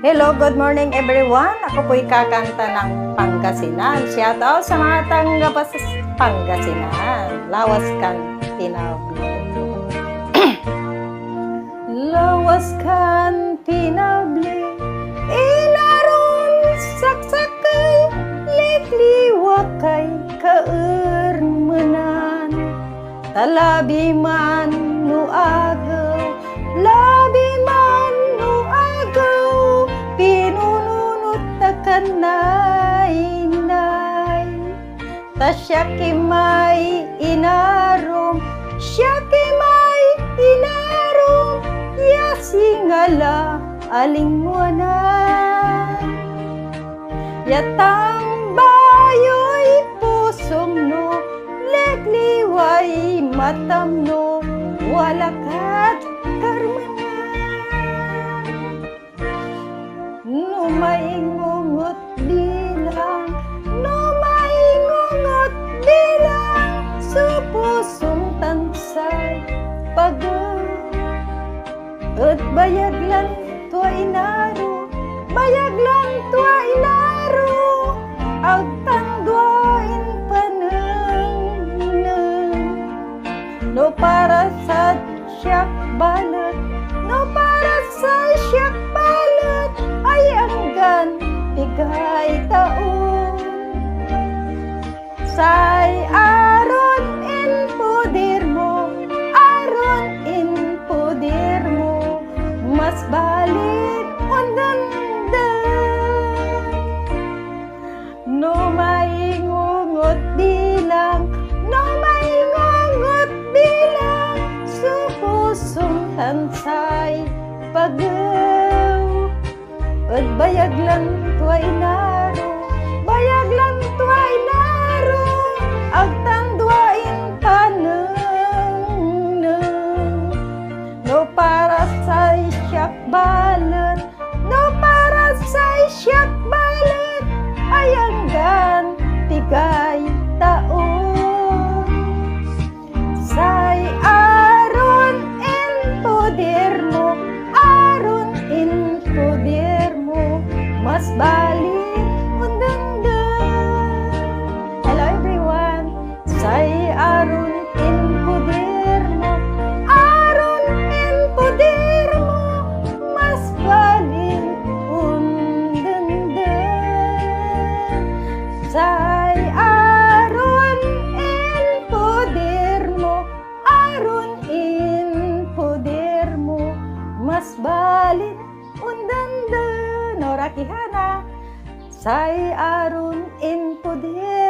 Hello, good morning everyone. Ako po'y kakanta ng Pangasinan. Shout out sa mga tanggapa sa Pangasinan. Lawas kan pinabli. Lawas kan pinabli. Inaron saksakay. Likliwakay kaermenan. Talabi man nuagaw. Labi man nuagaw. Pinununot takanay-nay. Tasyakimay inarom. Syakimay inarom. Yasingala alingwanan. Yatang bayoy pusom no. Lekliway matam no. Walakat karmanan. Numaingungot bilang, numaingungot bilang, supusong tansay pagod. At bayaglan tua inaro, bayaglan tua inaro, agtangduain paneng. No para sa siyak balat, no para sa siyak balat, ay anggan tigay taon. Say aron in pudir mo, aron in pudir mo, mas balit undanda. No maingungot bilang, no maingungot bilang, supusong tansay pagaw. At bayaglan tua inaro, bayaglan tua inaro, agtangduain paneng. No para sa siyak balat, no para sa siyak balat, ay anggan tigay taon. Say aron in pudir mo, aron in pudir mo, mas balit undanda. Hello everyone. Say aron in pudir mo, aron in pudir mo, mas balit undanda. Say aron in pudir mo, aron in pudir mo, mas balit undanda. Nora Quijana. Say aron in pudir